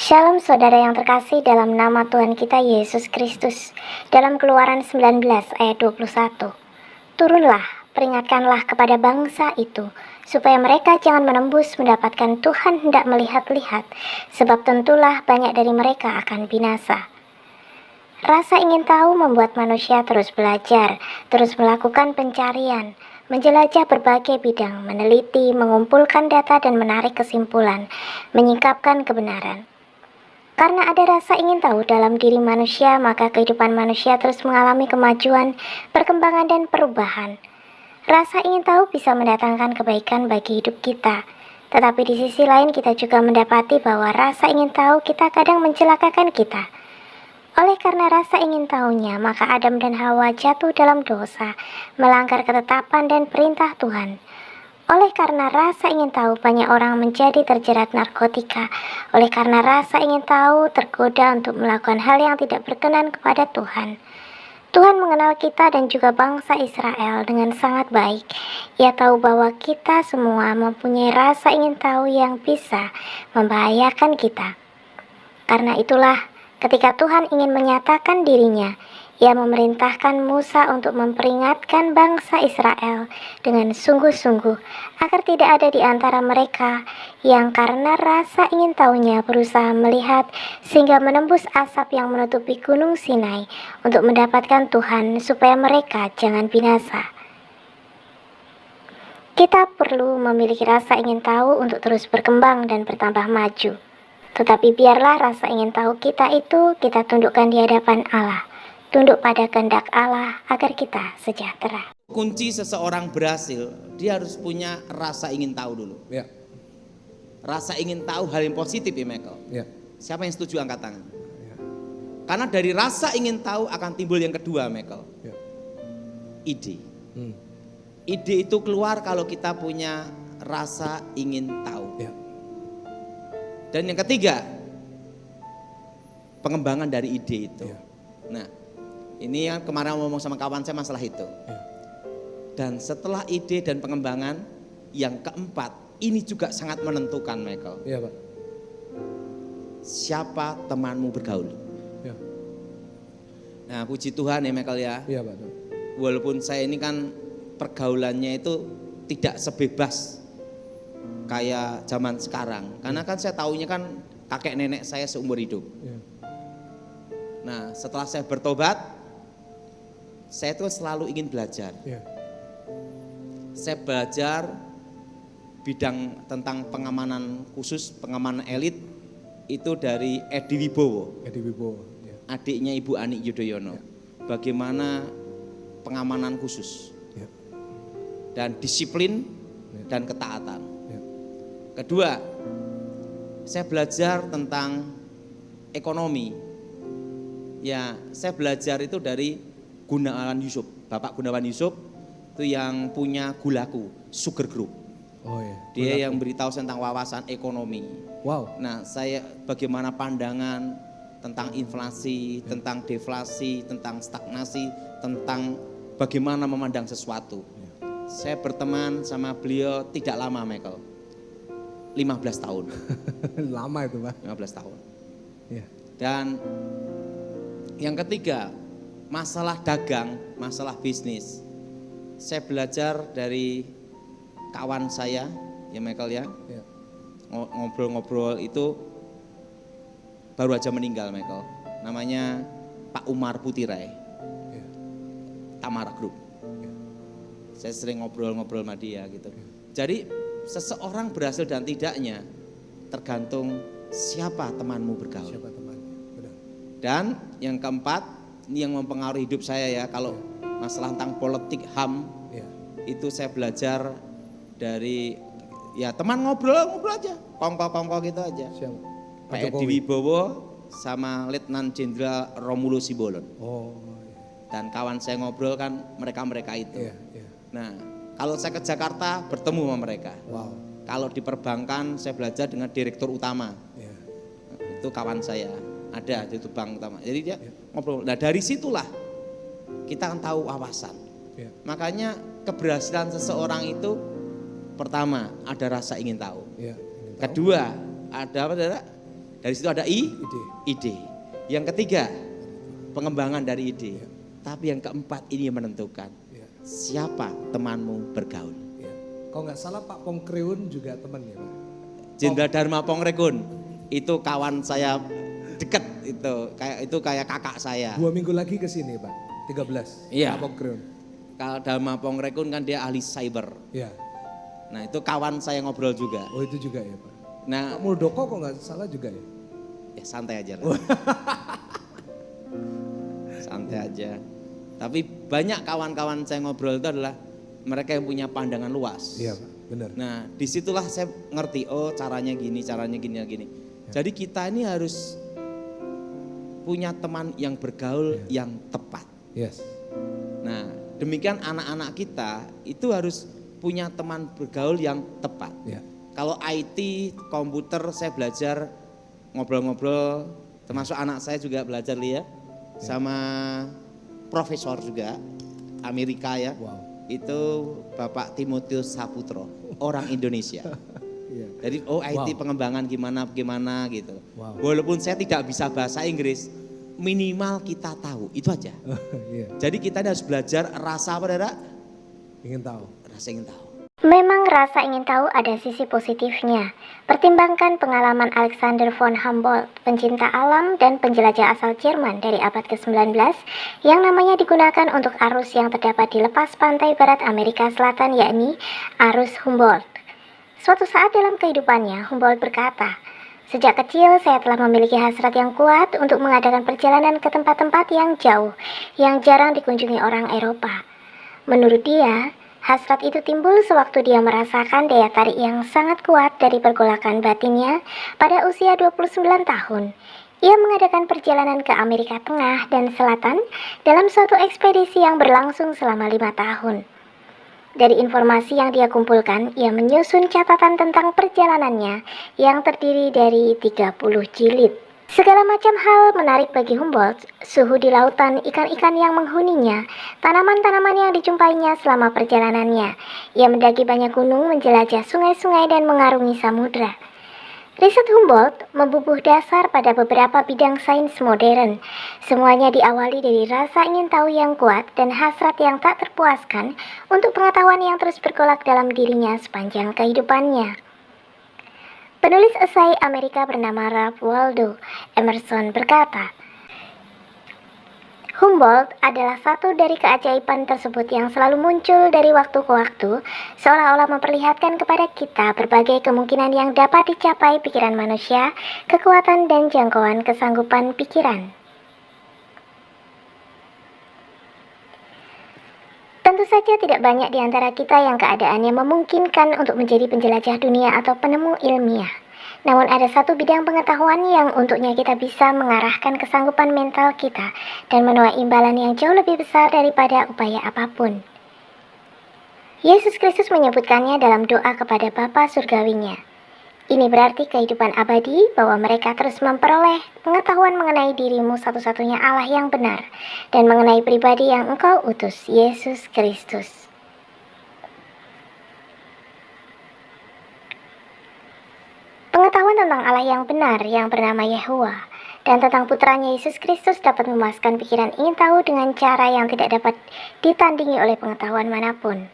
Shalom saudara yang terkasih dalam nama Tuhan kita Yesus Kristus. Dalam Keluaran 19 ayat 21. Turunlah, peringatkanlah kepada bangsa itu, supaya mereka jangan menembus mendapatkan Tuhan hendak melihat-lihat, sebab tentulah banyak dari mereka akan binasa. Rasa ingin tahu membuat manusia terus belajar, terus melakukan pencarian, menjelajah berbagai bidang, meneliti, mengumpulkan data dan menarik kesimpulan, menyingkapkan kebenaran. Karena ada rasa ingin tahu dalam diri manusia, maka kehidupan manusia terus mengalami kemajuan, perkembangan, dan perubahan. Rasa ingin tahu bisa mendatangkan kebaikan bagi hidup kita. Tetapi di sisi lain kita juga mendapati bahwa rasa ingin tahu kita kadang mencelakakan kita. Oleh karena rasa ingin tahunya, maka Adam dan Hawa jatuh dalam dosa, melanggar ketetapan dan perintah Tuhan. Oleh karena rasa ingin tahu, banyak orang menjadi terjerat narkotika. Oleh karena rasa ingin tahu, tergoda untuk melakukan hal yang tidak berkenan kepada Tuhan. Tuhan mengenal kita dan juga bangsa Israel dengan sangat baik. Ia tahu bahwa kita semua mempunyai rasa ingin tahu yang bisa membahayakan kita. Karena itulah, ketika Tuhan ingin menyatakan dirinya, Ia memerintahkan Musa untuk memperingatkan bangsa Israel dengan sungguh-sungguh agar tidak ada di antara mereka yang karena rasa ingin tahunya berusaha melihat sehingga menembus asap yang menutupi gunung Sinai untuk mendapatkan Tuhan supaya mereka jangan binasa. Kita perlu memiliki rasa ingin tahu untuk terus berkembang dan bertambah maju. Tetapi biarlah rasa ingin tahu kita itu kita tundukkan di hadapan Allah. Tunduk pada kehendak Allah agar kita sejahtera. Kunci seseorang berhasil, dia harus punya rasa ingin tahu dulu. Ya. Rasa ingin tahu hal yang positif ya Michael. Ya. Siapa yang setuju angkat tangan? Ya. Karena dari rasa ingin tahu akan timbul yang kedua Michael. Ya. Ide. Ide itu keluar kalau kita punya rasa ingin tahu. Ya. Dan yang ketiga, pengembangan dari ide itu. Ya. Nah, ini yang kemarin ngomong sama kawan saya masalah itu. Ya. Dan setelah ide dan pengembangan, yang keempat, ini juga sangat menentukan Michael. Iya Pak. Siapa temanmu bergaul? Ya. Nah puji Tuhan ya Michael ya. Iya Pak. Walaupun saya ini kan pergaulannya itu tidak sebebas kayak zaman sekarang. Karena kan saya taunya kan kakek nenek saya seumur hidup. Ya. Nah setelah saya bertobat, saya tuh selalu ingin belajar. Ya. Saya belajar bidang tentang pengamanan khusus, pengamanan elit itu dari Edi Wibowo. Edi Wibowo. Ya. Adiknya Ibu Ani Yudhoyono. Ya. Bagaimana pengamanan khusus Ya. dan disiplin Ya. dan ketaatan. Ya. Kedua, saya belajar tentang ekonomi. Ya, saya belajar itu dari Gunawan Yusuf, Bapak Gunawan Yusuf itu yang punya Gulaku, Sugar Group. Oh ya. Dia yang beritahu tentang wawasan ekonomi. Wow. Nah, saya bagaimana pandangan tentang inflasi, tentang deflasi, tentang stagnasi, tentang bagaimana memandang sesuatu. Saya berteman sama beliau tidak lama Michael, 15 tahun. Lama itu Pak. 15 tahun. Ya. Dan yang ketiga, masalah dagang, masalah bisnis. Saya belajar dari kawan saya, ya Michael ya. Ya. Ngobrol-ngobrol itu baru aja meninggal Michael. Namanya Pak Umar Putirai. Ya. Tamara Group. Ya. Saya sering ngobrol-ngobrol sama dia gitu. Ya. Jadi seseorang berhasil dan tidaknya tergantung siapa temanmu bergaul. Siapa temannya? Benar. Dan yang keempat, ini yang mempengaruhi hidup saya ya, kalau masalah tentang politik HAM, Ya. itu saya belajar dari ya teman ngobrol aja, kongko gitu aja. Siapa? Pak Edi Wibowo sama Letnan Jenderal Romulus Sibolon. Oh. Ya. Dan kawan saya ngobrol kan mereka itu. Iya. Ya. Nah, kalau saya ke Jakarta bertemu sama mereka. Wow. Kalau di perbankan saya belajar dengan direktur utama. Ya. Itu kawan saya, ada di itu bank utama. Jadi dia ngobrol. Nah dari situlah kita akan tahu wawasan. Ya. Makanya keberhasilan seseorang itu pertama ada rasa ingin tahu. Ya. Kedua ada apa saudara? Dari situ ada Ide. ide. Yang ketiga, pengembangan dari ide. Tapi yang keempat ini yang menentukan Ya. siapa temanmu bergaul. Ya. Kalau nggak salah Pak Pongkreun juga teman ya Pak? Jenderal Dharma Pongrekun itu kawan saya deket itu kayak kakak saya. 2 minggu lagi ke sini Pak, 13. Iya. Pak Pongkreun. Kalau Dharma Pongrekun kan dia ahli cyber. Ya. Nah itu kawan saya ngobrol juga. Oh itu juga ya Pak. Nah Pak Muldoko kok nggak salah juga ya? ya santai aja lah. Santai aja. Tapi banyak kawan-kawan saya ngobrol itu adalah mereka yang punya pandangan luas. Iya Pak, benar. Nah disitulah saya ngerti, oh caranya gini. Jadi kita ini harus punya teman yang bergaul yang tepat. Yes. Nah demikian anak-anak kita itu harus punya teman bergaul yang tepat. Ya. Kalau IT, komputer saya belajar ngobrol-ngobrol, termasuk anak saya juga belajar lihat sama profesor juga Amerika ya. Wow. Itu Bapak Timotius Saputro, orang Indonesia. Iya. Jadi IT Wow. pengembangan gimana gitu. Wow. Walaupun saya tidak bisa bahasa Inggris, minimal kita tahu, itu aja. Iya. Jadi kita harus belajar rasa apa Dara? Ingin tahu. Rasa ingin tahu. Memang rasa ingin tahu ada sisi positifnya. Pertimbangkan pengalaman Alexander von Humboldt, pencinta alam dan penjelajah asal Jerman dari abad ke-19 yang namanya digunakan untuk arus yang terdapat di lepas pantai barat Amerika Selatan, yakni arus Humboldt. Suatu saat dalam kehidupannya, Humboldt berkata, "Sejak kecil saya telah memiliki hasrat yang kuat untuk mengadakan perjalanan ke tempat-tempat yang jauh, yang jarang dikunjungi orang Eropa." Menurut dia, hasrat itu timbul sewaktu dia merasakan daya tarik yang sangat kuat dari pergolakan batinnya pada usia 29 tahun. Ia mengadakan perjalanan ke Amerika Tengah dan Selatan dalam suatu ekspedisi yang berlangsung selama 5 tahun. Dari informasi yang dia kumpulkan, ia menyusun catatan tentang perjalanannya yang terdiri dari 30 jilid. Segala macam hal menarik bagi Humboldt, suhu di lautan, ikan-ikan yang menghuninya, tanaman-tanaman yang dijumpainya selama perjalanannya. Ia mendaki banyak gunung, menjelajah sungai-sungai dan mengarungi samudra. Riset Humboldt membubuh dasar pada beberapa bidang sains modern. Semuanya diawali dari rasa ingin tahu yang kuat dan hasrat yang tak terpuaskan untuk pengetahuan yang terus bergolak dalam dirinya sepanjang kehidupannya. Penulis esai Amerika bernama Ralph Waldo Emerson berkata, Humboldt adalah satu dari keajaiban tersebut yang selalu muncul dari waktu ke waktu, seolah-olah memperlihatkan kepada kita berbagai kemungkinan yang dapat dicapai pikiran manusia, kekuatan dan jangkauan kesanggupan pikiran. Tentu saja tidak banyak di antara kita yang keadaannya memungkinkan untuk menjadi penjelajah dunia atau penemu ilmiah. Namun ada satu bidang pengetahuan yang untuknya kita bisa mengarahkan kesanggupan mental kita dan menuai imbalan yang jauh lebih besar daripada upaya apapun. Yesus Kristus menyebutkannya dalam doa kepada Bapa Surgawinya. Ini berarti kehidupan abadi bahwa mereka terus memperoleh pengetahuan mengenai dirimu satu-satunya Allah yang benar dan mengenai pribadi yang engkau utus, Yesus Kristus. Pengetahuan tentang Allah yang benar yang bernama Yehuwa dan tentang putranya Yesus Kristus dapat memuaskan pikiran ingin tahu dengan cara yang tidak dapat ditandingi oleh pengetahuan manapun.